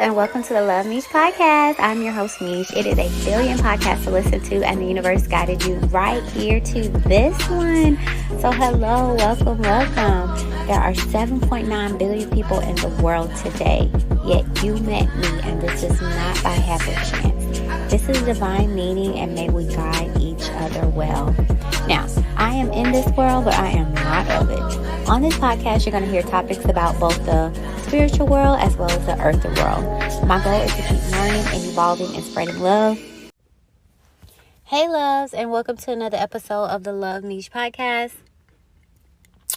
and welcome to the Love MEESH Podcast. I'm your host, Meesh. It is a billion podcasts to listen to, and the universe guided you right here to this one. So hello, welcome. There are 7.9 billion people in the world today, yet you met me, and this is not by happenstance. This is divine meaning, and may we guide each other well. Now, I am in this world, but I am not of it. On this podcast, you're going to hear topics about both the spiritual world as well as the earthly world. My goal is to keep learning and evolving and spreading love. Hey loves, and welcome to another episode of the Love MEESH Podcast.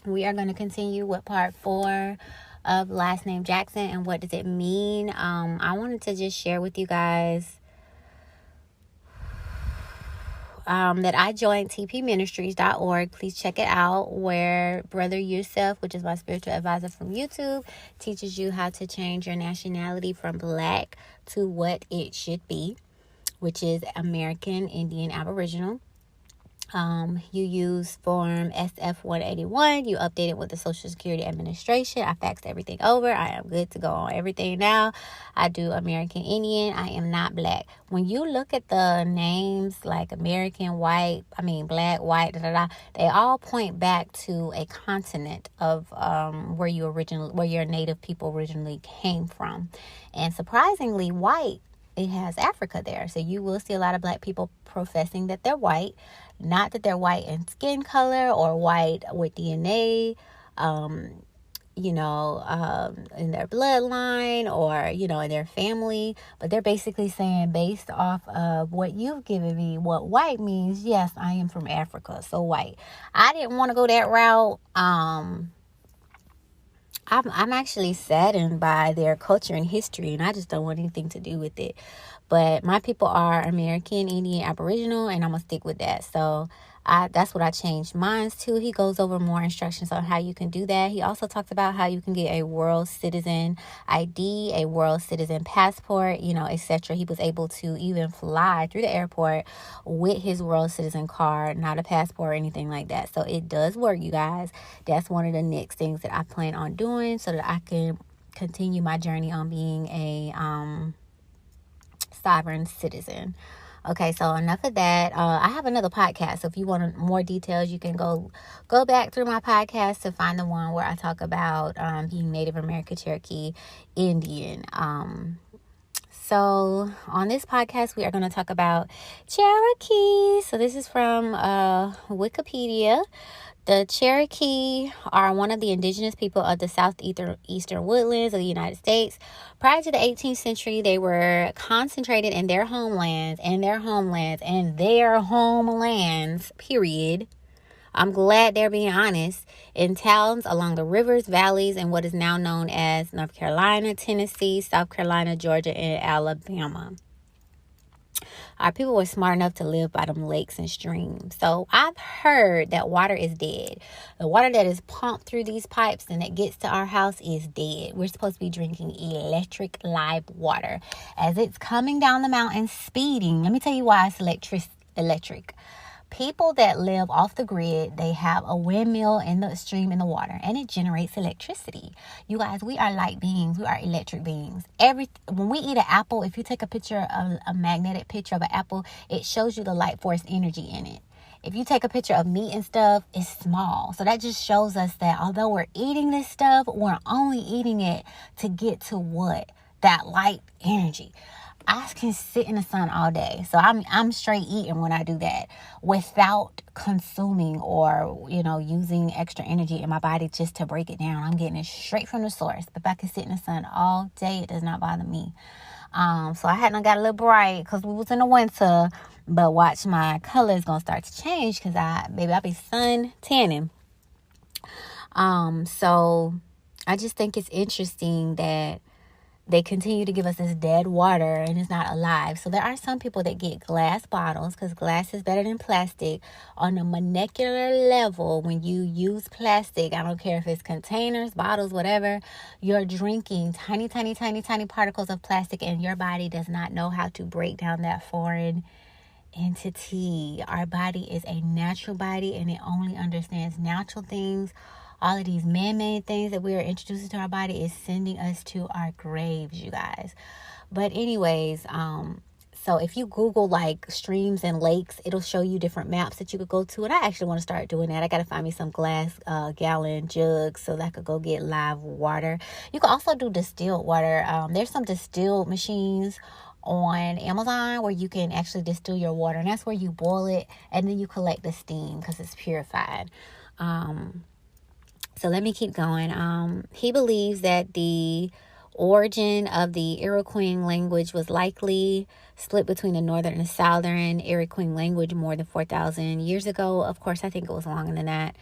We are going to continue with part 4 of Last Name Jackson and what does it mean. I wanted to just share with you guys that I joined tpministries.org. Please check it out, where Brother Yusuf, which is my spiritual advisor from YouTube, teaches you how to change your nationality from Black to what it should be, which is American, Indian, Aboriginal. You use form SF-181. You update it with the Social Security Administration. I faxed everything over. I am good to go on everything now. I do American Indian. I am not Black. When you look at the names like American, Black, white, they all point back to a continent of where your native people originally came from. And surprisingly, white, it has Africa there. So you will see a lot of Black people professing that they're white. Not that they're white in skin color or white with DNA, in their bloodline or, in their family. But they're basically saying, based off of what you've given me, what white means, yes, I am from Africa, so white. I didn't want to go that route. I'm actually saddened by their culture and history, and I just don't want anything to do with it. But my people are American, Indian, Aboriginal, and I'm going to stick with that. So that's what I changed mine to. He goes over more instructions on how you can do that. He also talks about how you can get a world citizen ID, a world citizen passport, etc. He was able to even fly through the airport with his world citizen card, not a passport or anything like that. So it does work, you guys. That's one of the next things that I plan on doing so that I can continue my journey on being a sovereign citizen. Okay, so enough of that. I have another podcast, so if you want more details, you can go back through my podcast to find the one where I talk about being Native American, Cherokee, Indian. So on this podcast, we are going to talk about Cherokee. So this is from Wikipedia. The Cherokee are one of the indigenous people of the southeastern woodlands of the United States. Prior to the 18th century, they were concentrated in their homelands, period. I'm glad they're being honest. In towns along the rivers, valleys, and what is now known as North Carolina, Tennessee, South Carolina, Georgia, and Alabama. Our people were smart enough to live by them lakes and streams. So I've heard that water is dead. The water that is pumped through these pipes and that gets to our house is dead. We're supposed to be drinking electric live water. As it's coming down the mountain speeding, let me tell you why it's electric. People that live off the grid, they have a windmill in the stream in the water, and it generates electricity. You guys, we are light beings. We are electric beings. When we eat an apple, if you take a magnetic picture of an apple, it shows you the light force energy in it. If you take a picture of meat and stuff, it's small. So that just shows us that although we're eating this stuff, we're only eating it to get to what? That light energy. I can sit in the sun all day. So I'm straight eating when I do that without consuming or, using extra energy in my body just to break it down. I'm getting it straight from the source. But if I can sit in the sun all day, it does not bother me. So I hadn't got a little bright because we was in the winter. But watch, my color is going to start to change because I'll be sun tanning. So I just think it's interesting that they continue to give us this dead water and it's not alive. So there are some people that get glass bottles because glass is better than plastic. On a molecular level, when you use plastic, I don't care if it's containers, bottles, whatever, you're drinking tiny, tiny, tiny, tiny particles of plastic, and your body does not know how to break down that foreign entity. Our body is a natural body, and it only understands natural things. all of these man-made things that we are introducing to our body is sending us to our graves, you guys. But anyways, so if you Google like streams and lakes, it'll show you different maps that you could go to. And I actually want to start doing that. I got to find me some glass gallon jugs so that I could go get live water. You can also do distilled water. There's some distilled machines on Amazon where you can actually distill your water. And that's where you boil it and then you collect the steam because it's purified. So let me keep going. He believes that the origin of the Iroquois language was likely split between the northern and the southern Iroquois language more than 4,000 years ago. Of course, I think it was longer than that.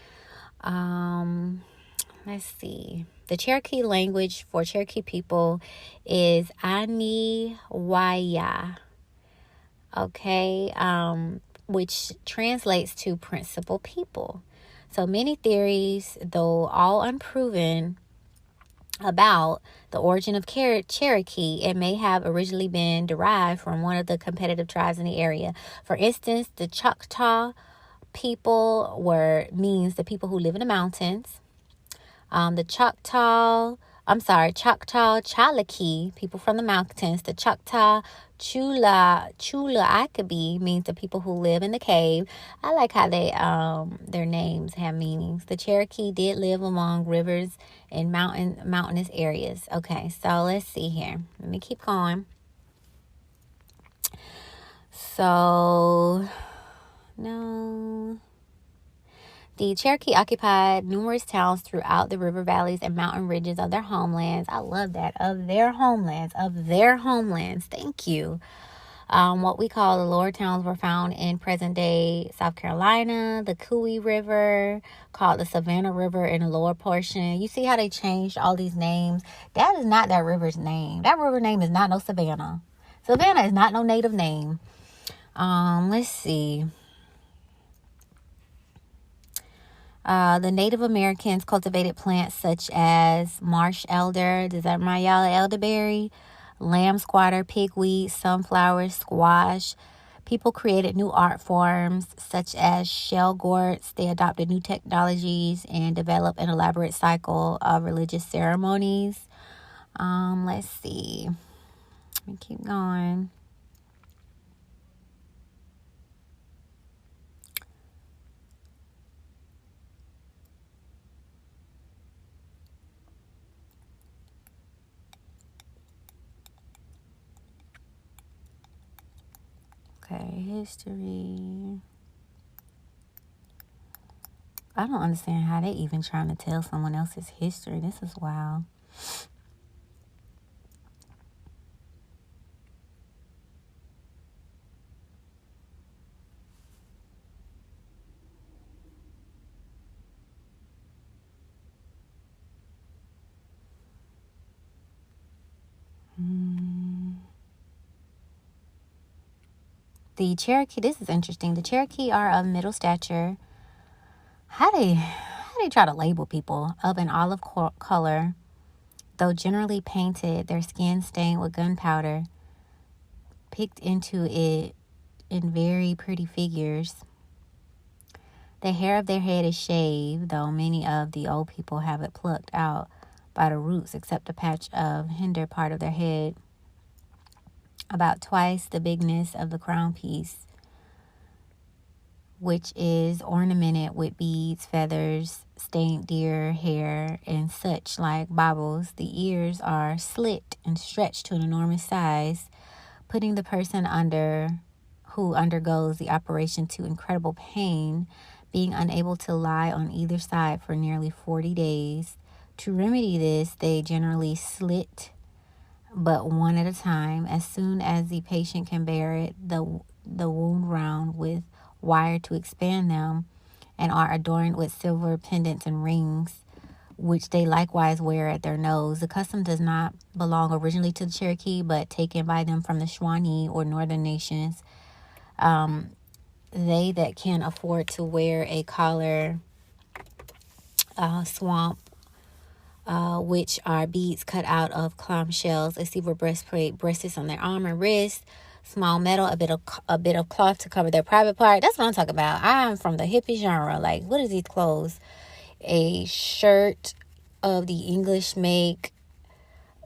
Let's see. The Cherokee language for Cherokee people is Aniwaya. Okay. Which translates to principal people. So many theories, though all unproven, about the origin of Cherokee, it may have originally been derived from one of the competitive tribes in the area. For instance, the Choctaw people means the people who live in the mountains. The Choctaw Chalakee, people from the mountains. The Choctaw Chula-Akabe means the people who live in the cave. I like how their names have meanings. The Cherokee did live along rivers in mountainous areas. Okay, so let's see here. Let me keep going. So, no. The Cherokee occupied numerous towns throughout the river valleys and mountain ridges of their homelands. I love that. Of their homelands. Thank you. What we call the lower towns were found in present-day South Carolina, the Cooey River, called the Savannah River in the lower portion. You see how they changed all these names? That is not that river's name. That river name is not no Savannah. Savannah is not no native name. Let's see. The Native Americans cultivated plants such as marsh elder, does that remind y'all of elderberry, lamb squatter, pigweed, sunflower, squash. People created new art forms such as shell gourds. They adopted new technologies and developed an elaborate cycle of religious ceremonies. Let's see. Let me keep going. History. I don't understand how they even trying to tell someone else's history. This is wild. The Cherokee, this is interesting. The Cherokee are of middle stature. How they try to label people? Of an olive color, though generally painted, their skin stained with gunpowder, picked into it in very pretty figures. The hair of their head is shaved, though many of the old people have it plucked out by the roots, except a patch of hinder part of their head, about twice the bigness of the crown piece, which is ornamented with beads, feathers, stained deer hair, and such like baubles. The ears are slit and stretched to an enormous size, putting the person who undergoes the operation to incredible pain, being unable to lie on either side for nearly 40 days. To remedy this, they generally slit but one at a time. As soon as the patient can bear it, the wound round with wire to expand them, and are adorned with silver pendants and rings, which they likewise wear at their nose. The custom does not belong originally to the Cherokee, but taken by them from the Shawnee or northern nations. They that can afford to wear a collar, swamp, which are beads cut out of clamshells, a silver breastplate, bracelets on their arm and wrist, small metal, a bit of cloth to cover their private part. That's what I'm talking about. I'm from the hippie genre. Like, what is these clothes? a shirt of the English make,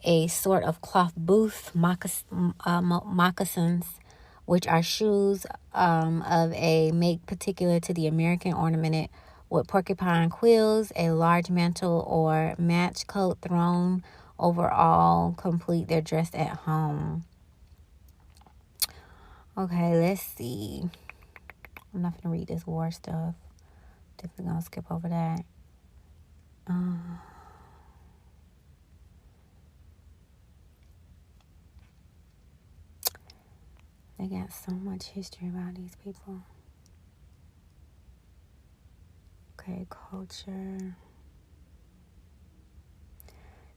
a sort of cloth boot, moccasins, which are shoes of a make particular to the American, ornamented with porcupine quills, a large mantle or match coat thrown over all, complete their dress at home. Okay, let's see. I'm not going to read this war stuff. Definitely going to skip over that. They got so much history about these people. Okay, culture.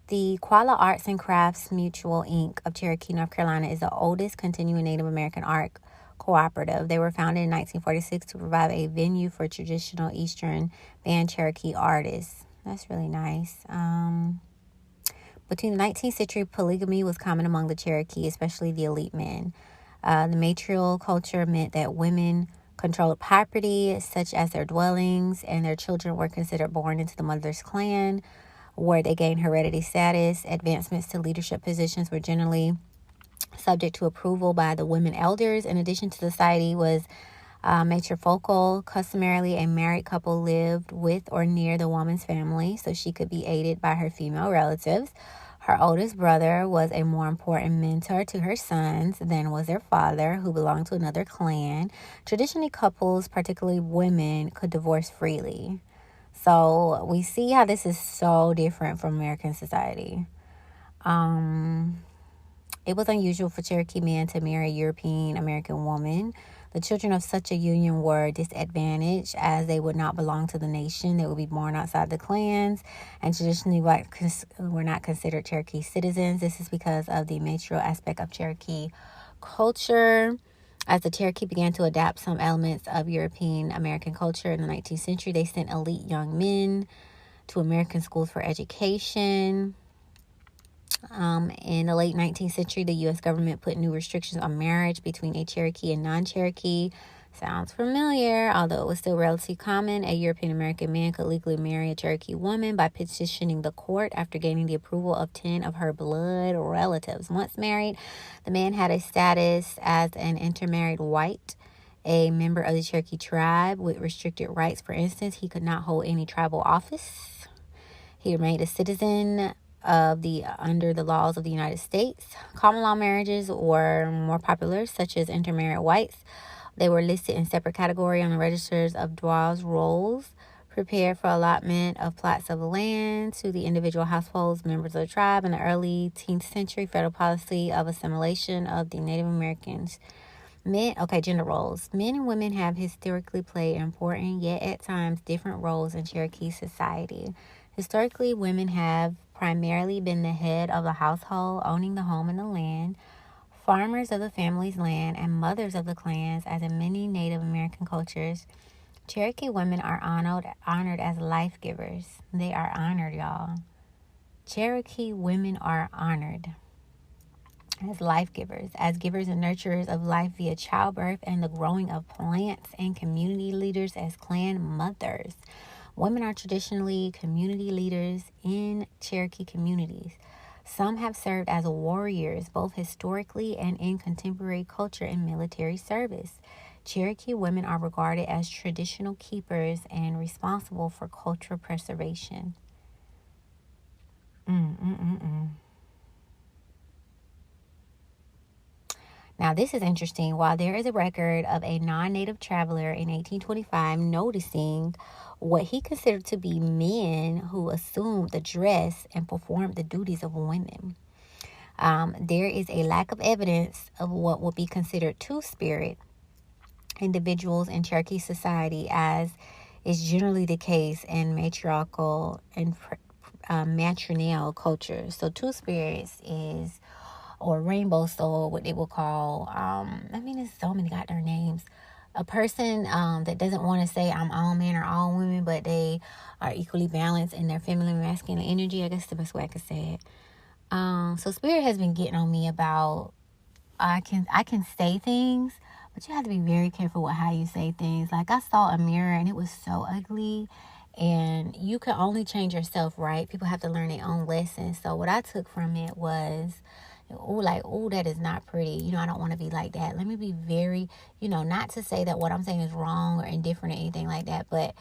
The Quala Arts and Crafts Mutual Inc. of Cherokee, North Carolina is the oldest continuing Native American art cooperative. They were founded in 1946 to provide a venue for traditional Eastern Band Cherokee artists. That's really nice. Between the 19th century, polygamy was common among the Cherokee, especially the elite men. The matriarchal culture meant that women controlled property, such as their dwellings, and their children were considered born into the mother's clan, where they gained hereditary status. Advancements to leadership positions were generally subject to approval by the women elders. In addition to society was matrifocal. Customarily, a married couple lived with or near the woman's family, so she could be aided by her female relatives. Her oldest brother was a more important mentor to her sons than was their father, who belonged to another clan. Traditionally, couples, particularly women, could divorce freely. So we see how this is so different from American society. It was unusual for Cherokee men to marry a European American woman. The children of such a union were disadvantaged as they would not belong to the nation. They would be born outside the clans and traditionally were not considered Cherokee citizens. This is because of the matriarchal aspect of Cherokee culture. As the Cherokee began to adapt some elements of European American culture in the 19th century, they sent elite young men to American schools for education. In the late 19th century, the U.S. government put new restrictions on marriage between a Cherokee and non-Cherokee. Sounds familiar, although it was still relatively common. A European American man could legally marry a Cherokee woman by petitioning the court after gaining the approval of 10 of her blood relatives. Once married, the man had a status as an intermarried white, a member of the Cherokee tribe with restricted rights. For instance, he could not hold any tribal office. He remained a citizen under the laws of the United States. Common law marriages were more popular, such as intermarried whites. They were listed in separate category on the registers of droits rolls, prepared for allotment of plots of land to the individual households, members of the tribe. In the early 10th century, federal policy of assimilation of the Native Americans. Gender roles. Men and women have historically played important, yet at times different roles in Cherokee society. Historically, women have primarily been the head of the household, owning the home and the land, farmers of the family's land, and mothers of the clans. As in many Native American cultures, Cherokee women are honored as life givers. They are honored, y'all. Cherokee women are honored as life givers, as givers and nurturers of life via childbirth and the growing of plants, and community leaders as clan mothers. Women are traditionally community leaders in Cherokee communities. Some have served as warriors, both historically and in contemporary culture and military service. Cherokee women are regarded as traditional keepers and responsible for cultural preservation. Now, this is interesting. While there is a record of a non-native traveler in 1825 noticing what he considered to be men who assumed the dress and performed the duties of women, there is a lack of evidence of what would be considered two-spirit individuals in Cherokee society, as is generally the case in matriarchal and matrilineal cultures. So two-spirits is, or rainbow soul, what they will call, there's so many got their names. A person that doesn't want to say I'm all men or all women, but they are equally balanced in their feminine and masculine energy. I guess the best way I could say it. So spirit has been getting on me about I can say things, but you have to be very careful with how you say things. Like, I saw a mirror and it was so ugly, And you can only change yourself, right? People have to learn their own lessons. So what I took from it was, that is not pretty. I don't want to be like that. Let me be very, not to say that what I'm saying is wrong or indifferent or anything like that, but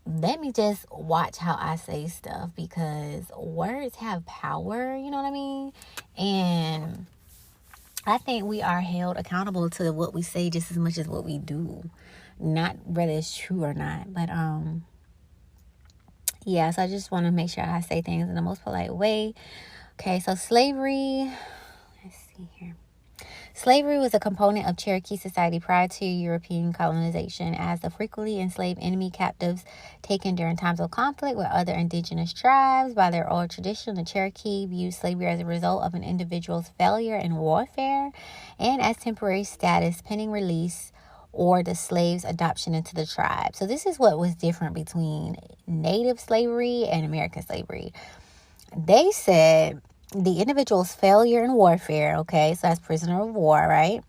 let me just watch how I say stuff, because words have power, you know what I mean? And I think we are held accountable to what we say just as much as what we do. Not whether it's true or not. But, yeah, so I just want to make sure I say things in the most polite way. Okay, so slavery. Let's see here. Slavery was a component of Cherokee society prior to European colonization, as the frequently enslaved enemy captives taken during times of conflict with other indigenous tribes. By their oral tradition, the Cherokee viewed slavery as a result of an individual's failure in warfare and as temporary status pending release or the slave's adoption into the tribe. So this is what was different between Native slavery and American slavery. They said the individual's failure in warfare, okay, so as prisoner of war, right?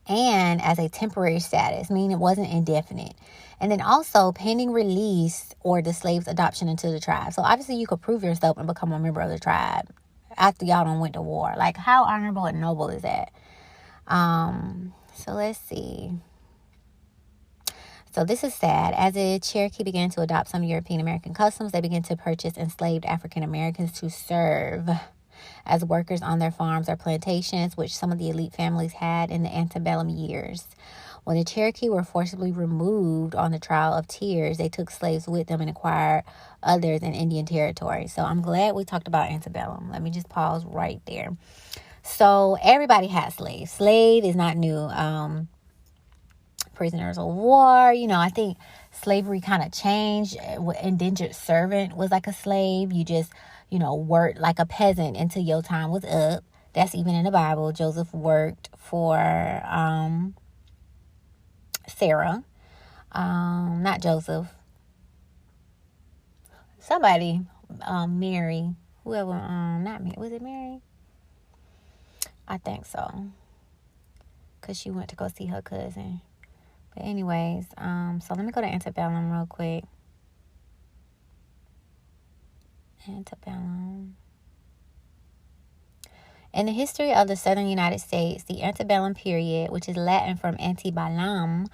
And as a temporary status, meaning it wasn't indefinite. And then also pending release or the slave's adoption into the tribe. So obviously you could prove yourself and become a member of the tribe after y'all done went to war. Like, how honorable and noble is that? So let's see. So this is sad. As the Cherokee began to adopt some European American customs, they began to purchase enslaved African Americans to serve as workers on their farms or plantations, which some of the elite families had in the antebellum years. When the Cherokee were forcibly removed on the trial of tears, they took slaves with them and acquired others in Indian territory. So I'm glad we talked about antebellum. Let me just pause right there. So everybody had slaves. Slave is not new. Prisoners of war, I think slavery kind of changed. Indentured servant was like a slave. You just, worked like a peasant until your time was up. That's even in the Bible. Joseph worked for Sarah. Not Joseph. Somebody, Mary. Whoever, not me. Was it Mary? I think so. Because she went to go see her cousin. But anyways, so let me go to antebellum real quick. Antebellum. In the history of the southern United States, the antebellum period, which is Latin from antebellum,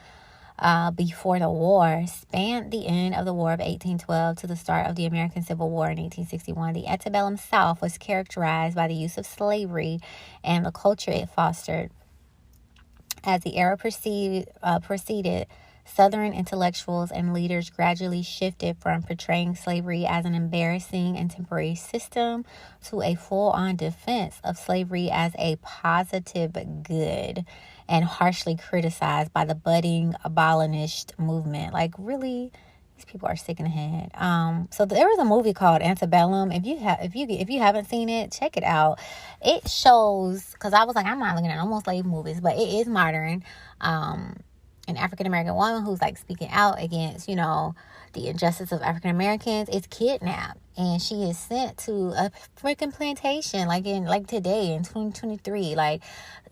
before the war, spanned the end of the War of 1812 to the start of the American Civil War in 1861. The antebellum South was characterized by the use of slavery and the culture it fostered. As the era proceeded, Southern intellectuals and leaders gradually shifted from portraying slavery as an embarrassing and temporary system to a full-on defense of slavery as a positive good, and harshly criticized by the budding abolitionist movement. Like, really, these people are sick in the head. So there was a movie called Antebellum. If you haven't seen it, check it out. It shows, because I was like, I'm not looking at almost slave movies, but it is modern. An African American woman who's like speaking out against, the injustice of African Americans is kidnapped, and she is sent to a freaking plantation, like today in 2023.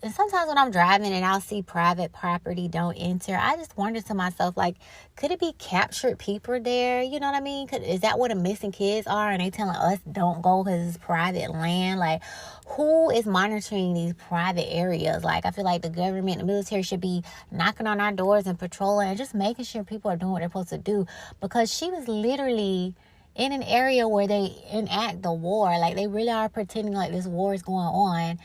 And sometimes when I'm driving and I'll see private property don't enter, I just wonder to myself, like, could it be captured people there? You know what I mean? Is that where the missing kids are, and they telling us don't go because it's private land? Like, who is monitoring these private areas? Like, I feel like the government, the military should be knocking on our doors and patrolling and just making sure people are doing what they're supposed to do, because she was literally in an area where they enact the war. Like, they really are pretending like this war is going on.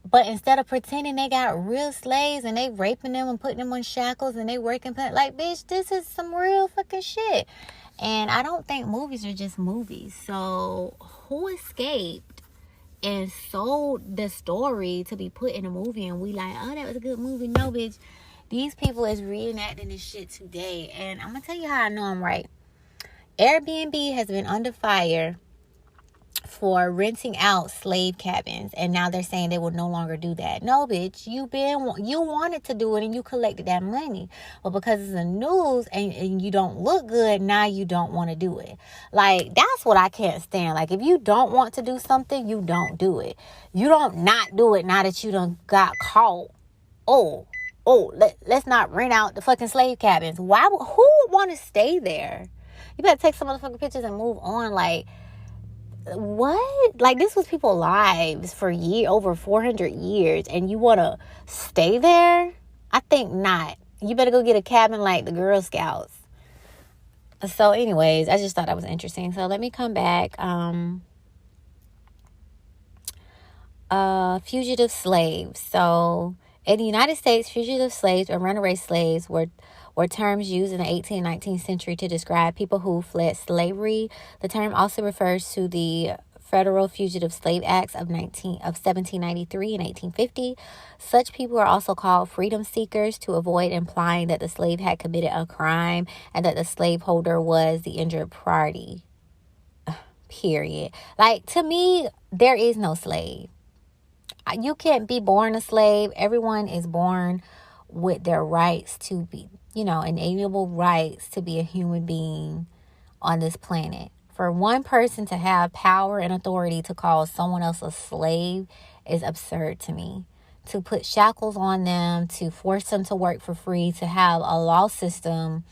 But instead of pretending, they got real slaves and they raping them and putting them on shackles and they working. Like, bitch, this is some real fucking shit. And I don't think movies are just movies. So who escaped and sold the story to be put in a movie and we like, oh, that was a good movie? No, bitch. These people is reenacting this shit today. And I'm going to tell you how I know I'm right. Airbnb has been under fire for renting out slave cabins, and now they're saying they will no longer do that. No, bitch, you wanted to do it and you collected that money, but because it's the news and you don't look good, now you don't want to do it. Like, that's what I can't stand. Like, if you don't want to do something, you don't do it. You don't not do it now that you done got caught. Oh, let's not rent out the fucking slave cabins. Who would want to stay there? You better take some motherfucking pictures and move on. Like, what? Like, this was people's lives for over 400 years, and you want to stay there? I think not. You better go get a cabin like the Girl Scouts. So anyways, I just thought that was interesting. So let me come back. Fugitive slaves. So in the United States, fugitive slaves or runaway slaves were terms used in the 18th and 19th century to describe people who fled slavery. The term also refers to the Federal Fugitive Slave Acts of 1793 and 1850. Such people are also called freedom seekers to avoid implying that the slave had committed a crime and that the slaveholder was the injured party. Period. Like, to me, there is no slave. You can't be born a slave. Everyone is born with their rights to be, inalienable rights to be a human being on this planet. For one person to have power and authority to call someone else a slave is absurd to me. To put shackles on them, to force them to work for free, to have a law system,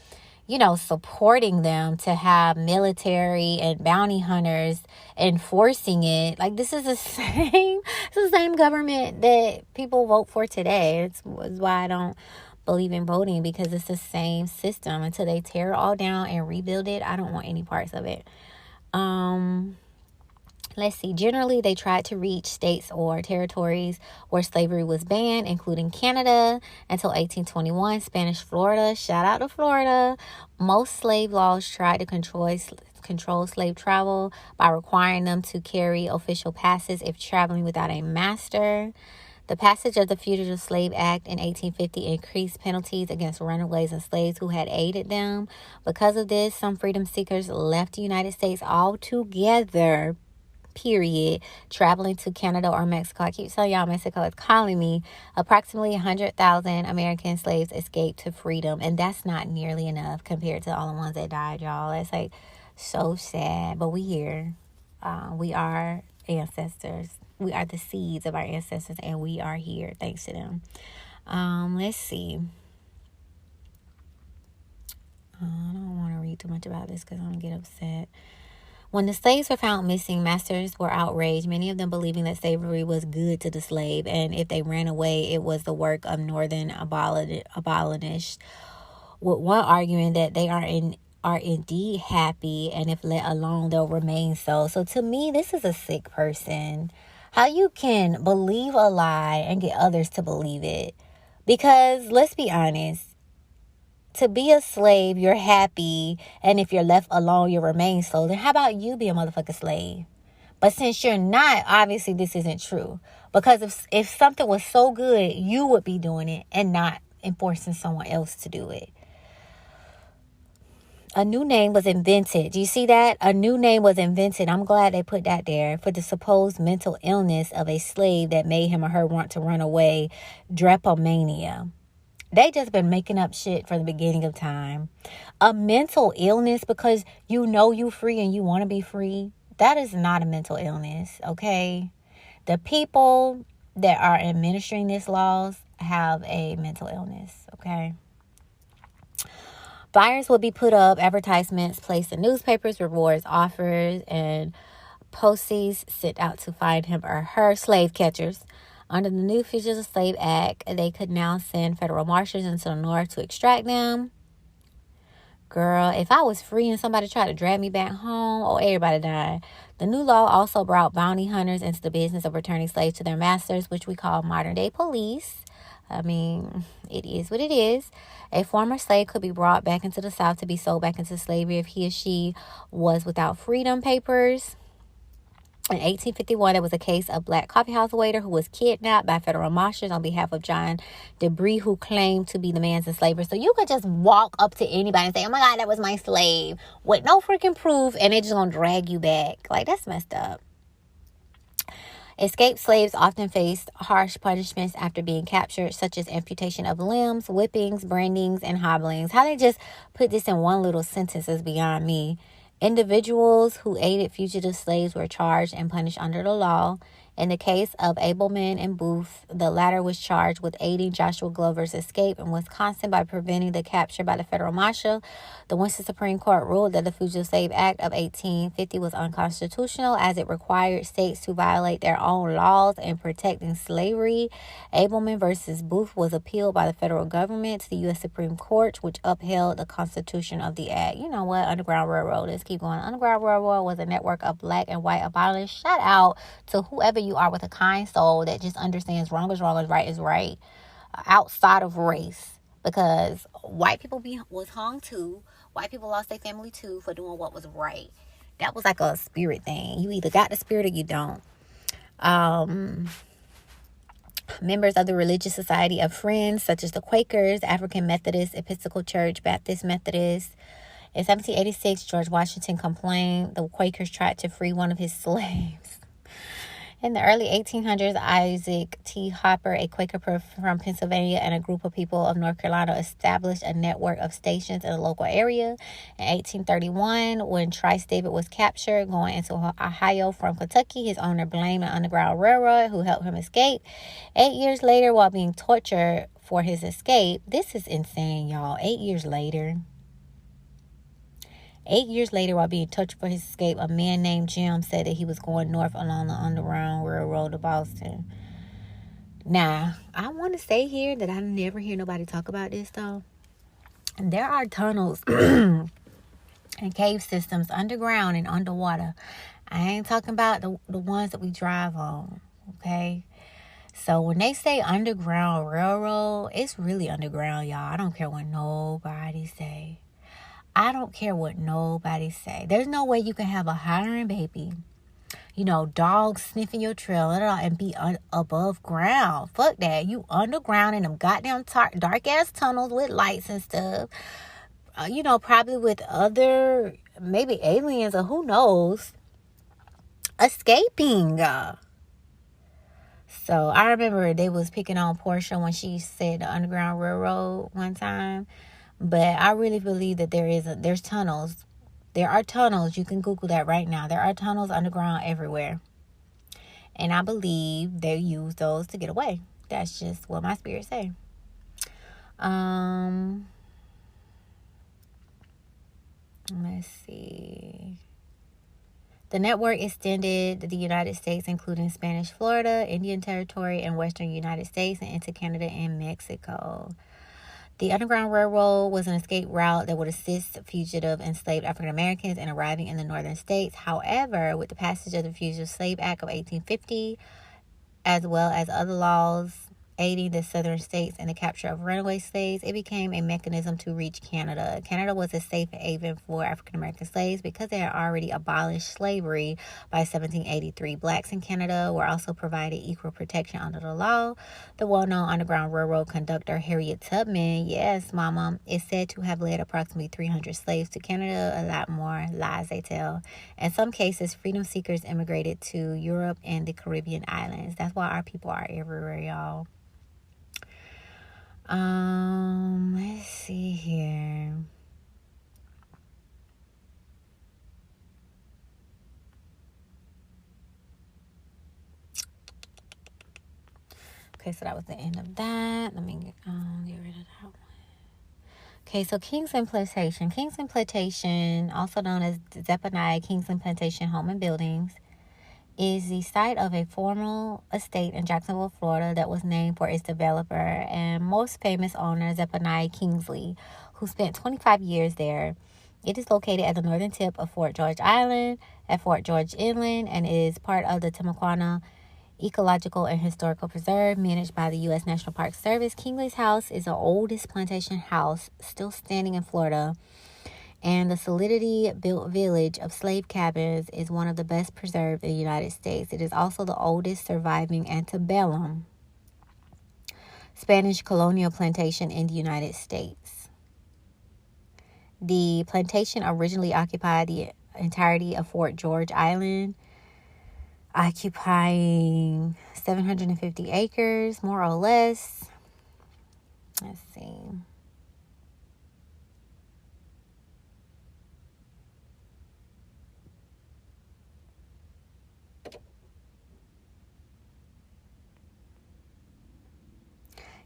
supporting them, to have military and bounty hunters enforcing it. Like, this is the same government that people vote for today. It's why I don't believe in voting, because it's the same system. Until they tear it all down and rebuild it, I don't want any parts of it. Let's see. Generally, they tried to reach states or territories where slavery was banned, including Canada, until 1821. Spanish Florida. Shout out to Florida. Most slave laws tried to control slave travel by requiring them to carry official passes if traveling without a master. The passage of the Fugitive Slave Act in 1850 increased penalties against runaways and slaves who had aided them. Because of this, some freedom seekers left the United States altogether. Period. Traveling to Canada or Mexico. I keep telling y'all, Mexico is calling me. Approximately 100,000 American slaves escaped to freedom, and that's not nearly enough compared to all the ones that died, y'all. That's like so sad, but we here. We are ancestors. We are the seeds of our ancestors, and we are here thanks to them. Let's see. I don't want to read too much about this because I'm going to get upset. When the slaves were found missing, masters were outraged, many of them believing that slavery was good to the slave, and if they ran away, it was the work of northern abolitionists, with one arguing that they are indeed happy, and if let alone, they'll remain so. So to me, this is a sick person. How you can believe a lie and get others to believe it? Because let's be honest. To be a slave, you're happy, and if you're left alone, you'll remain so. Then how about you be a motherfucking slave? But since you're not, obviously this isn't true. Because if something was so good, you would be doing it and not enforcing someone else to do it. A new name was invented. Do you see that? A new name was invented. I'm glad they put that there. For the supposed mental illness of a slave that made him or her want to run away. Drapetomania. They just been making up shit for the beginning of time. A mental illness because you free and you want to be free. That is not a mental illness, okay? The people that are administering these laws have a mental illness, okay? Flyers will be put up, advertisements placed in newspapers, rewards offered, and posties sent out to find him or her slave catchers. Under the new Fugitive Slave Act, they could now send federal marshals into the north to extract them. Girl, if I was free and somebody tried to drag me back home, everybody died. The new law also brought bounty hunters into the business of returning slaves to their masters, which we call modern-day police. I mean, it is what it is. A former slave could be brought back into the South to be sold back into slavery if he or she was without freedom papers. In 1851, there was a case of black coffeehouse waiter who was kidnapped by federal marshals on behalf of John Debris, who claimed to be the man's enslaver. So you could just walk up to anybody and say, oh my God, that was my slave, with no freaking proof, and they're just going to drag you back. Like, that's messed up. Escaped slaves often faced harsh punishments after being captured, such as amputation of limbs, whippings, brandings, and hobblings. How they just put this in one little sentence is beyond me. Individuals who aided fugitive slaves were charged and punished under the law. In the case of Abelman and Booth, the latter was charged with aiding Joshua Glover's escape in Wisconsin by preventing the capture by the federal marshal. The Winston Supreme Court ruled that the Fugitive Slave Act of 1850 was unconstitutional as it required states to violate their own laws in protecting slavery. Abelman versus Booth was appealed by the federal government to the U.S. Supreme Court, which upheld the Constitution of the Act. You know what? Underground Railroad. Let's keep going. Underground Railroad was a network of black and white abolitionists. Shout out to whoever you are with a kind soul that just understands wrong is wrong, is right is right, outside of race. Because white people was hung too. White people lost their family too for doing what was right. That was like a spirit thing. You either got the spirit or you don't. Members of the Religious Society of Friends, such as the Quakers, African Methodist, Episcopal Church, Baptist Methodist. In 1786, George Washington complained the Quakers tried to free one of his slaves. In the early 1800s, Isaac T. Hopper, a Quaker from Pennsylvania, and a group of people of North Carolina established a network of stations in the local area. In 1831, when Trice David was captured going into Ohio from Kentucky, his owner blamed an Underground Railroad who helped him escape. 8 years later, while being tortured for his escape, this is insane, y'all. 8 years later. 8 years later, while being tortured for his escape, a man named Jim said that he was going north along the Underground Railroad to Boston. Now, I want to say here that I never hear nobody talk about this, though. There are tunnels and cave systems underground and underwater. I ain't talking about the ones that we drive on, okay? So when they say Underground Railroad, it's really underground, y'all. I don't care what nobody say. I don't care what nobody say. There's no way you can have a hollering baby, dogs sniffing your trail and be above ground. Fuck that. You underground in them goddamn dark ass tunnels with lights and stuff. Probably with other, maybe aliens or who knows, escaping. So I remember they was picking on Portia when she said the Underground Railroad one time. But I really believe that there's tunnels. There are tunnels. You can Google that right now. There are tunnels underground everywhere. And I believe they use those to get away. That's just what my spirit say. Let's see. The network extended the United States, including Spanish Florida, Indian Territory, and Western United States, and into Canada and Mexico. The Underground Railroad was an escape route that would assist fugitive enslaved African Americans in arriving in the northern states. However, with the passage of the Fugitive Slave Act of 1850, as well as other laws aiding the southern states in the capture of runaway slaves, it became a mechanism to reach Canada. Canada was a safe haven for African American slaves because they had already abolished slavery by 1783. Blacks in Canada were also provided equal protection under the law. The well-known Underground Railroad conductor Harriet Tubman, yes, mama, is said to have led approximately 300 slaves to Canada. A lot more lies they tell. In some cases, freedom seekers immigrated to Europe and the Caribbean islands. That's why our people are everywhere, y'all. Let's see here. Okay, so that was the end of that. Let me get rid of that one. Okay, so Kingsland Plantation. Kingsland Plantation, also known as Zephaniah Kingsland Plantation Home and Buildings, is the site of a former estate in Jacksonville, Florida, that was named for its developer and most famous owner, Zephaniah Kingsley, who spent 25 years there. It is located at the northern tip of Fort George Island at Fort George Inland and is part of the Timuquana Ecological and Historical Preserve managed by the U.S. National Park Service. Kingsley's house is the oldest plantation house still standing in Florida, and the solidity-built village of slave cabins is one of the best preserved in the United States. It is also the oldest surviving antebellum Spanish colonial plantation in the United States. The plantation originally occupied the entirety of Fort George Island, occupying 750 acres, more or less. Let's see.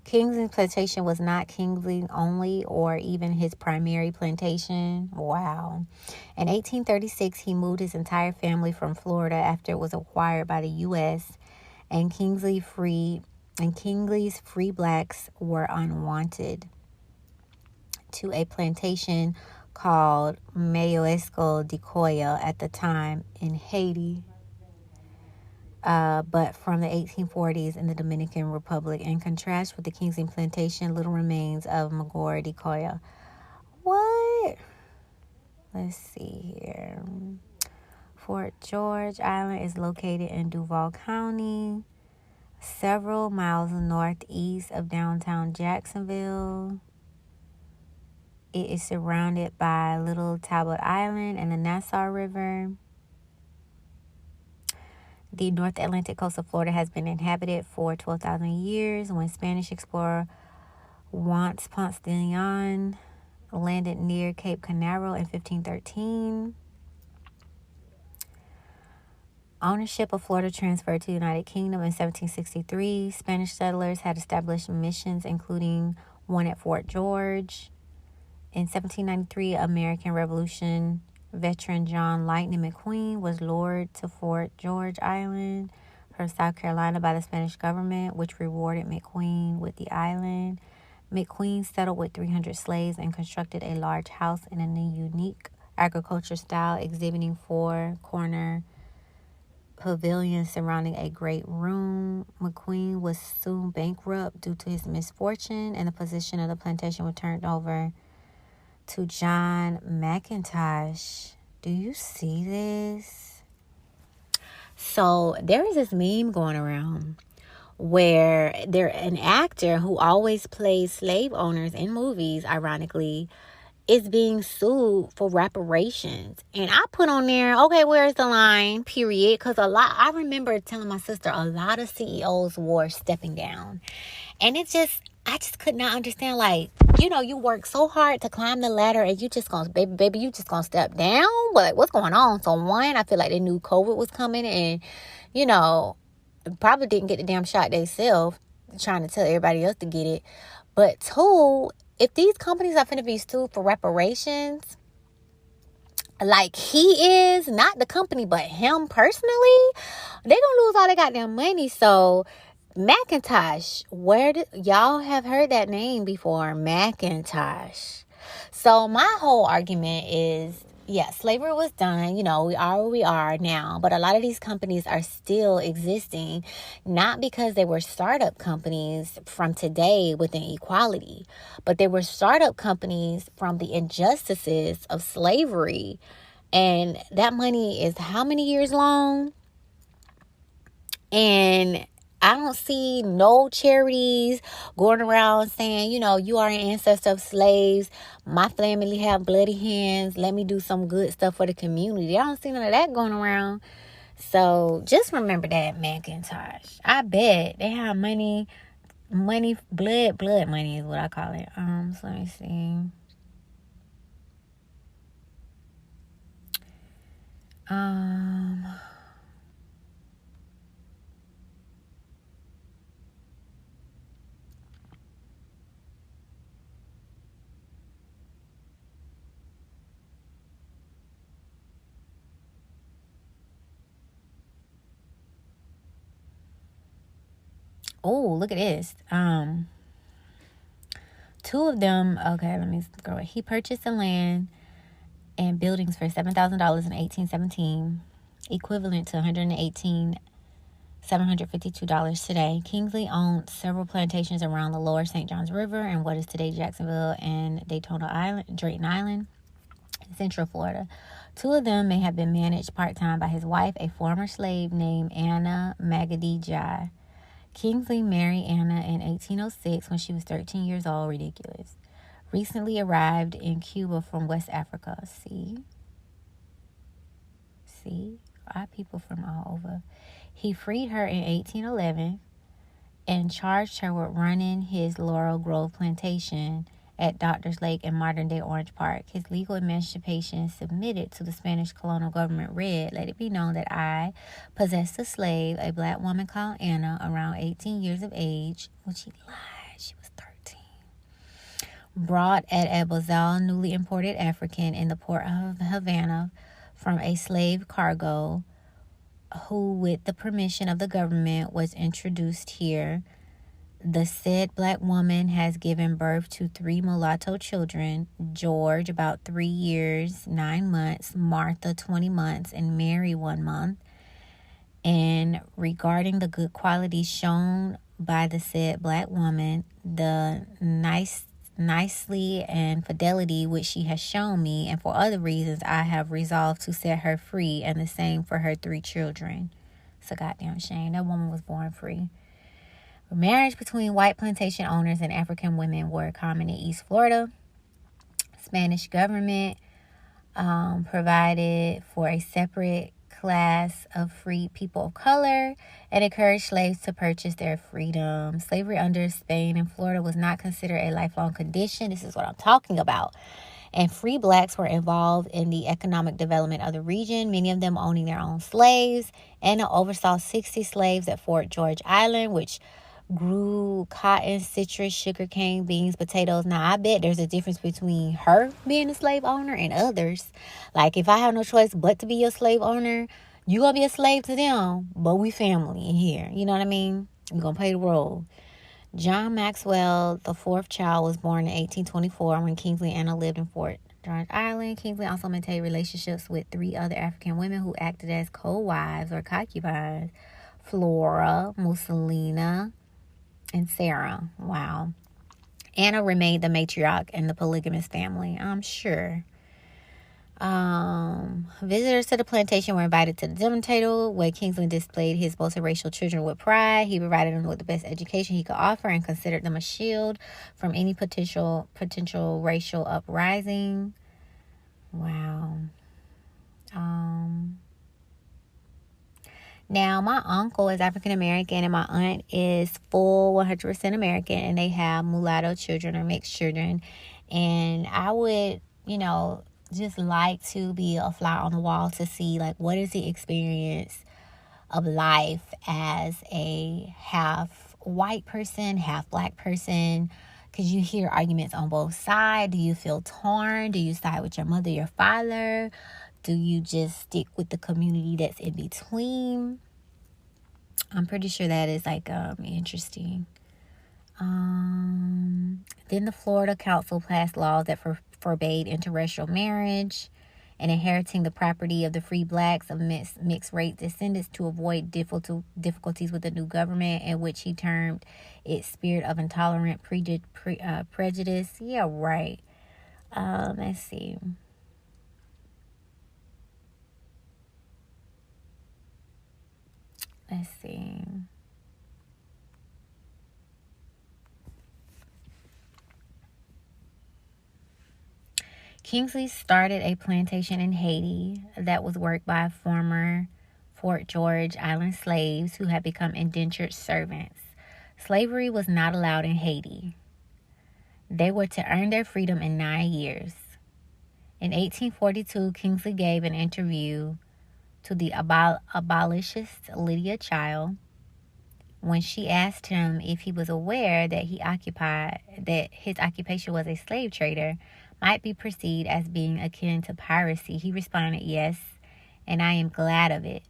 Kingsley's plantation was not Kingsley only or even his primary plantation. Wow. In 1836, he moved his entire family from Florida after it was acquired by the U.S. and Kingsley's free blacks were unwanted to a plantation called Mayoesco de Coya at the time in Haiti. But from the 1840s in the Dominican Republic. In contrast with the Kingsley plantation, little remains of Magor de Coya. What? Let's see here. Fort George Island is located in Duval County, several miles northeast of downtown Jacksonville. It is surrounded by Little Talbot Island and the Nassau River. The North Atlantic coast of Florida has been inhabited for 12,000 years. When Spanish explorer Juan Ponce de Leon landed near Cape Canaveral in 1513. Ownership of Florida transferred to the United Kingdom in 1763. Spanish settlers had established missions, including one at Fort George. In 1793, American Revolution veteran John Lightning McQueen was lured to Fort George Island from South Carolina by the Spanish government, which rewarded McQueen with the island. McQueen settled with 300 slaves and constructed a large house in a unique agriculture style, exhibiting 4-corner pavilions surrounding a great room. McQueen was soon bankrupt due to his misfortune, and the position of the plantation was turned over to John McIntosh. Do you see this? So there is this meme going around where an actor who always plays slave owners in movies, ironically, is being sued for reparations. And I put on there, okay, where's the line, period? Because I remember telling my sister a lot of CEOs were stepping down. And I just could not understand, like, you work so hard to climb the ladder and you just gonna, baby, you just gonna step down? Like, what's going on? So one, I feel like they knew COVID was coming and, probably didn't get the damn shot themselves, trying to tell everybody else to get it. But two, if these companies are finna be sued for reparations, like he is, not the company, but him personally, they gonna lose all their goddamn money. So McIntosh, y'all have heard that name before, McIntosh. So my whole argument is, slavery was done. We are where we are now. But a lot of these companies are still existing, not because they were startup companies from today with inequality, but they were startup companies from the injustices of slavery. And that money is how many years long? And I don't see no charities going around saying, you are an ancestor of slaves. My family have bloody hands. Let me do some good stuff for the community. I don't see none of that going around. So just remember that, McIntosh. I bet they have money, blood money is what I call it. So let me see. Oh, look at this. Two of them, okay, let me go. He purchased the land and buildings for $7,000 in 1817, equivalent to $118,752 today. Kingsley owned several plantations around the lower St. Johns River and what is today Jacksonville and Drayton Island, Central Florida. Two of them may have been managed part-time by his wife, a former slave named Anna Magadijai. Kingsley married Anna in 1806 when she was 13 years old. Ridiculous. Recently arrived in Cuba from West Africa. See? Our people from all over. He freed her in 1811 and charged her with running his Laurel Grove plantation at Doctors Lake in modern-day Orange Park. His legal emancipation submitted to the Spanish colonial government read, "Let it be known that I possessed a slave, a black woman called Anna, around 18 years of age," which he lied. she was 13. Brought at a bazaar, newly imported African in the port of Havana from a slave cargo, who, with the permission of the government, was introduced here. The said black woman has given birth to 3 mulatto children: George, about 3 years, 9 months, Martha, 20 months, and Mary, 1 month. And regarding the good qualities shown by the said black woman, the nicely and fidelity which she has shown me, and for other reasons, I have resolved to set her free, and the same for her 3 children. It's a goddamn shame. That woman was born free. Marriage between white plantation owners and African women were common in East Florida. Spanish government provided for a separate class of free people of color and encouraged slaves to purchase their freedom. Slavery under Spain and Florida was not considered a lifelong condition. This is what I'm talking about. And free blacks were involved in the economic development of the region, many of them owning their own slaves. Anna oversaw 60 slaves at Fort George Island, which grew cotton, citrus, sugarcane, beans, potatoes. Now, I bet there's a difference between her being a slave owner and others. Like, if I have no choice but to be your slave owner, you gonna be a slave to them, but we family in here. You know what I mean? You're gonna play the role. John Maxwell, the 4th child, was born in 1824 when Kingsley and Anna lived in Fort George Island. Kingsley also maintained relationships with 3 other African women who acted as co-wives or concubines: Flora, Mussolina, and Sarah. Wow. Anna remained the matriarch in the polygamous family, I'm sure. Visitors to the plantation were invited to the dinner table, where Kingsley displayed his multiracial children with pride. He provided them with the best education he could offer and considered them a shield from any potential racial uprising. Wow. Now, my uncle is African American and my aunt is full 100% American, and they have mulatto children or mixed children. And I would, just like to be a fly on the wall to see, like, what is the experience of life as a half white person, half black person? Because you hear arguments on both sides. Do you feel torn? Do you side with your mother, your father? Do you just stick with the community that's in between? I'm pretty sure that is interesting. Then the Florida Council passed laws that forbade interracial marriage and inheriting the property of the free blacks of mixed race descendants to avoid difficulties with the new government, in which he termed its spirit of intolerant prejudice. Yeah, right. Let's see. Kingsley started a plantation in Haiti that was worked by former Fort George Island slaves who had become indentured servants. Slavery was not allowed in Haiti. They were to earn their freedom in 9 years. In 1842, Kingsley gave an interview to the abolitionist Lydia Child when she asked him if he was aware that his occupation was a slave trader might be perceived as being akin to piracy. He responded, "Yes, and I am glad of it.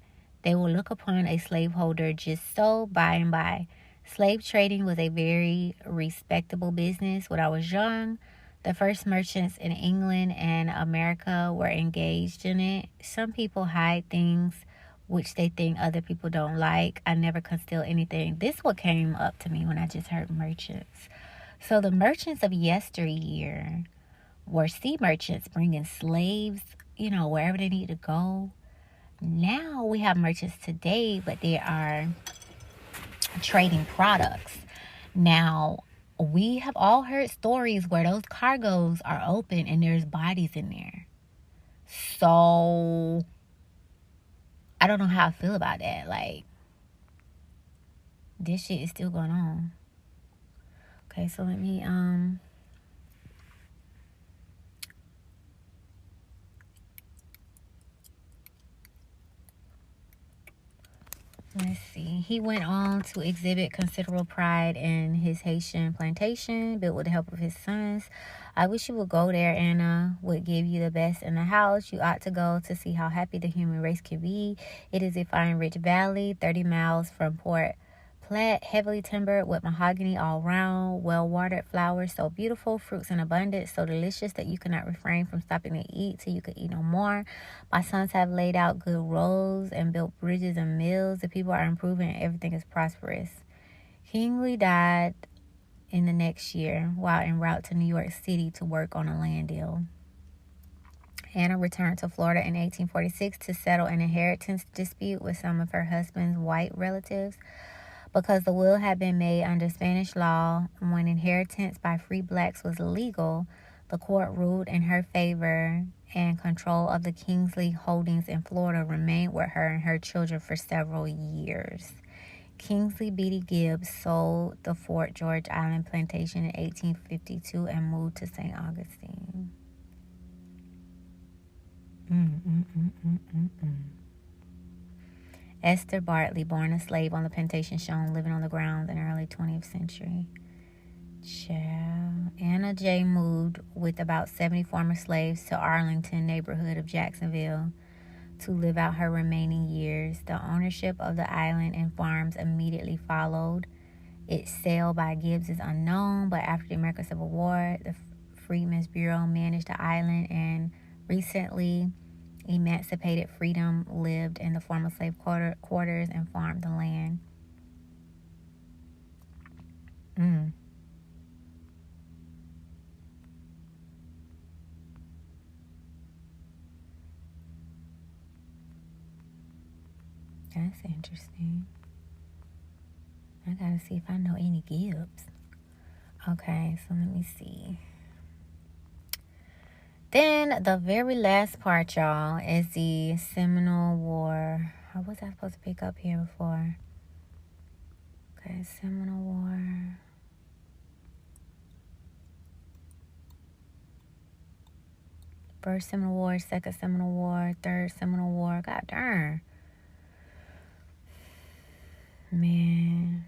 They will look upon a slaveholder just so by and by. Slave trading was a very respectable business when I was young. The first merchants in England and America were engaged in it. Some people hide things which they think other people don't like. I never conceal anything." This what came up to me when I just heard merchants. So the merchants of yesteryear were sea merchants bringing slaves, wherever they need to go. Now we have merchants today, but they are trading products. Now, we have all heard stories where those cargoes are open and there's bodies in there. So, I don't know how I feel about that. Like, this shit is still going on. Okay, so let me, Let's see. He went on to exhibit considerable pride in his Haitian plantation, built with the help of his sons. I wish you would go there. Anna would give you the best in the house. You ought to go to see how happy the human race can be. It is a fine, rich valley, 30 miles from Port Platte, heavily timbered with mahogany all round, well-watered, flowers so beautiful, fruits in abundance, so delicious that you cannot refrain from stopping to eat till you could eat no more. My sons have laid out good roads and built bridges and mills. The people are improving and everything is prosperous. Kingsley died in the next year while en route to New York City to work on a land deal. Anna returned to Florida in 1846 to settle an inheritance dispute with some of her husband's white relatives. Because the will had been made under Spanish law when inheritance by free blacks was legal, the court ruled in her favor, and control of the Kingsley holdings in Florida remained with her and her children for several years. Kingsley Beatty Gibbs sold the Fort George Island plantation in 1852 and moved to St. Augustine. Esther Bartley, born a slave on the plantation, shown living on the grounds in the early 20th century. Child. Anna J. moved with about 70 former slaves to Arlington neighborhood of Jacksonville to live out her remaining years. The ownership of the island and farms immediately followed. Its sale by Gibbs is unknown, but after the American Civil War, the Freedmen's Bureau managed the island, and recently emancipated freedom lived in the former slave quarters and farmed the land. That's interesting. I gotta see if I know any Gibbs. Okay, so let me see. Then the very last part, y'all, is the Seminole War. Or was I supposed to pick up here before? Okay, Seminole War. First Seminole War, Second Seminole War, Third Seminole War. God darn. Man,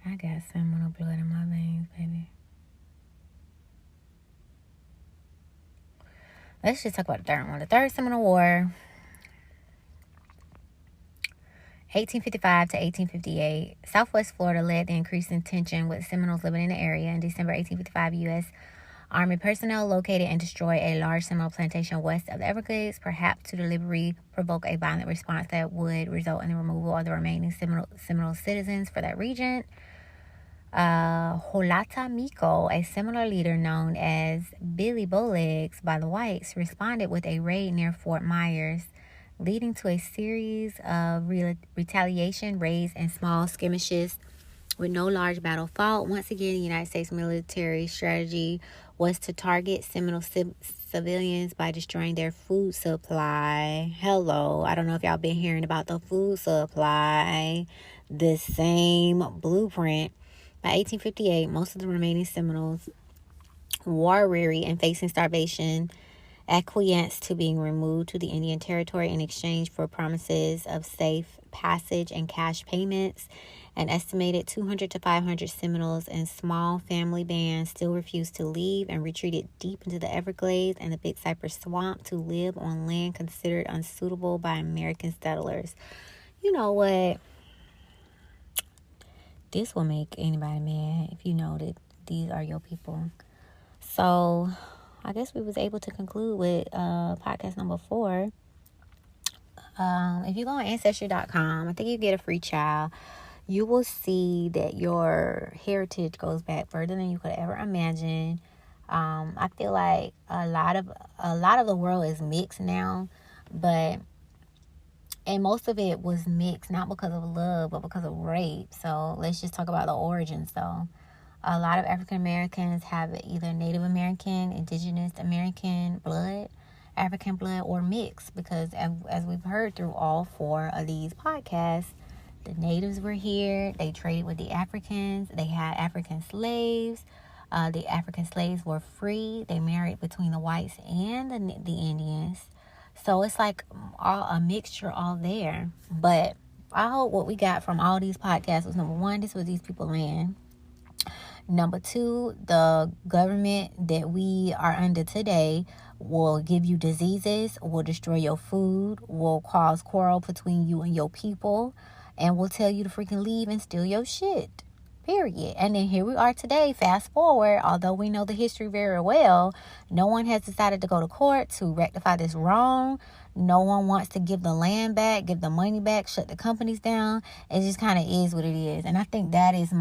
I got Seminole blood in my veins, baby. Let's just talk about the third one. The Third Seminole War, 1855 to 1858. Southwest Florida led the increasing tension with Seminoles living in the area. In December 1855, U.S. Army personnel located and destroyed a large Seminole plantation west of the Everglades, perhaps to deliberately provoke a violent response that would result in the removal of the remaining Seminole citizens for that region. Holata Miko, a Seminole leader known as Billy Bowlegs by the whites, responded with a raid near Fort Myers, leading to a series of retaliation raids and small skirmishes with no large battle fought. Once again, the United States military strategy was to target Seminole civilians by destroying their food supply. Hello, I don't know if y'all been hearing about the food supply. The same blueprint. By 1858, most of the remaining Seminoles, war-weary and facing starvation, acquiesced to being removed to the Indian Territory in exchange for promises of safe passage and cash payments. An estimated 200 to 500 Seminoles in small family bands still refused to leave and retreated deep into the Everglades and the Big Cypress Swamp to live on land considered unsuitable by American settlers. You know what? This will make anybody mad if you know that these are your people. So I guess we was able to conclude with podcast number 4. If you go on Ancestry.com, I think you get a free child. You will see that your heritage goes back further than you could ever imagine. I feel like a lot of the world is mixed now, and most of it was mixed, not because of love, but because of rape. So let's just talk about the origins, though. A lot of African Americans have either Native American, Indigenous American blood, African blood, or mixed. Because as we've heard through all 4 of these podcasts, the natives were here. They traded with the Africans. They had African slaves. The African slaves were free. They married between the whites and the Indians. So it's like a mixture all there. But I hope what we got from all these podcasts was, number one, this was these people land. Number two, the government that we are under today will give you diseases, will destroy your food, will cause quarrel between you and your people, and will tell you to freaking leave and steal your shit. Period. And then here we are today, fast forward, although we know the history very well, no one has decided to go to court to rectify this wrong. No one wants to give the land back, give the money back, shut the companies down. It just kind of is what it is. And I think that is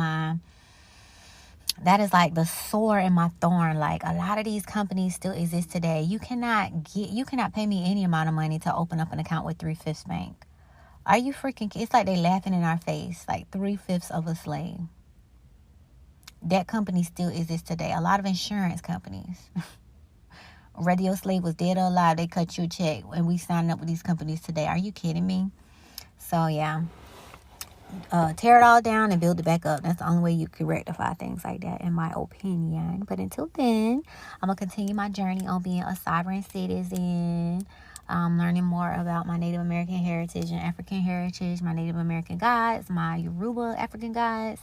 like the sore in my thorn. Like, a lot of these companies still exist today. You cannot pay me any amount of money to open up an account with 3/5 Bank. Are you freaking kidding? It's like they laughing in our face, like 3/5 of a slave. That company still exists today. A lot of insurance companies. Whether your slave was dead or alive, they cut you a check, and we signing up with these companies today. Are you kidding me? So yeah, tear it all down and build it back up. That's the only way you can rectify things like that, in my opinion. But until then, I'm gonna continue my journey on being a sovereign citizen, learning more about my Native American heritage and African heritage, my Native American gods, my Yoruba African gods,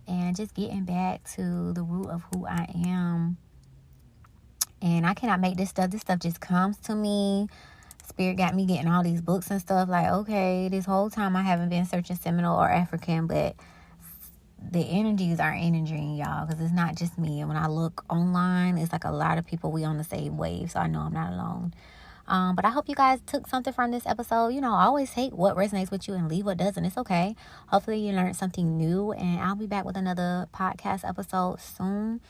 and just getting back to the root of who I am. And I cannot make this stuff. This stuff just comes to me. Spirit got me getting all these books and stuff. Like, okay, this whole time I haven't been searching Seminole or African, but the energies are energizing, y'all, because it's not just me. And when I look online, it's like a lot of people, we on the same wave, so I know I'm not alone. But I hope you guys took something from this episode. You know, always take what resonates with you and leave what doesn't. It's okay. Hopefully you learned something new, and I'll be back with another podcast episode soon.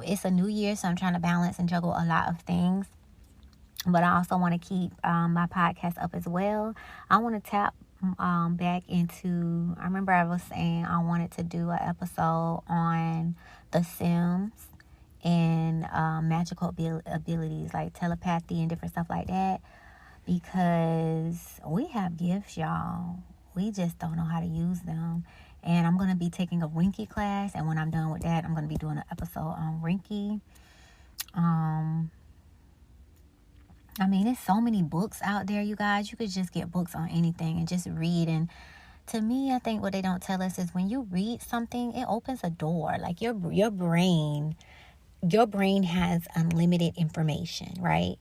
It's a new year, so I'm trying to balance and juggle a lot of things. But I also want to keep my podcast up as well. I want to tap back into, I remember I was saying I wanted to do an episode on the Sims and magical abilities like telepathy and different stuff like that, because we have gifts, y'all. We just don't know how to use them. And I'm going to be taking a Reiki class, and when I'm done with that, I'm going to be doing an episode on Reiki. I mean, there's so many books out there, you guys. You could just get books on anything and just read. And to me, I think what they don't tell us is when you read something, it opens a door. Like your brain has unlimited information, right?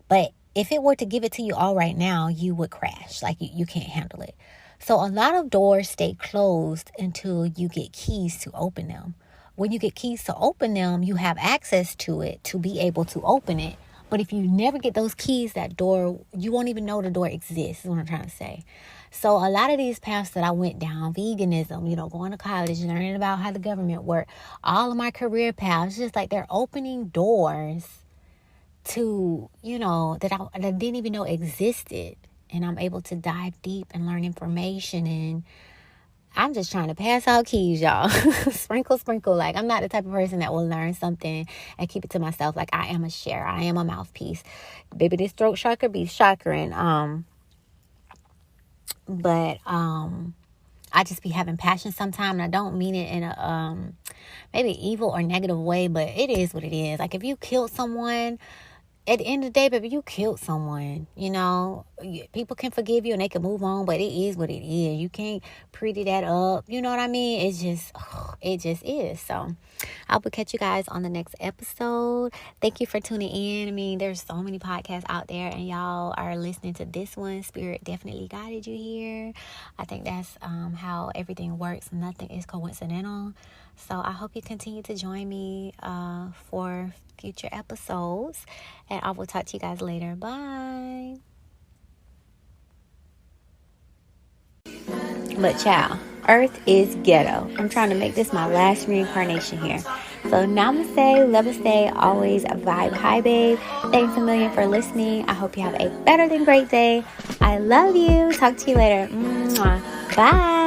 But if it were to give it to you all right now, you would crash. Like you can't handle it. So a lot of doors stay closed until you get keys to open them. When you get keys to open them, you have access to it to be able to open it. But if you never get those keys, that door, you won't even know the door exists, is what I'm trying to say. So a lot of these paths that I went down, veganism, going to college, learning about how the government works, all of my career paths, just like they're opening doors to, that I didn't even know existed. And I'm able to dive deep and learn information. And I'm just trying to pass out keys, y'all. Sprinkle. Like, I'm not the type of person that will learn something and keep it to myself. Like, I am a sharer. I am a mouthpiece. Baby, this throat chakra be chakring. But I just be having passion sometimes. And I don't mean it in a maybe evil or negative way, but it is what it is. Like, if you killed someone, at the end of the day, baby, you killed someone. People can forgive you and they can move on, but it is what it is. You can't pretty that up. You know what I mean? It just is. So I will catch you guys on the next episode. Thank you for tuning in. I mean, there's so many podcasts out there, and y'all are listening to this one. Spirit definitely guided you here. I think that's how everything works. Nothing is coincidental. So I hope you continue to join me for future episodes, and I will talk to you guys later. Bye. But child, Earth is ghetto. I'm trying to make this my last reincarnation here. So namaste, Lovaste, always vibe high, babe. Thanks a million for listening. I hope you have a better than great day. I love you. Talk to you later. Mwah. Bye.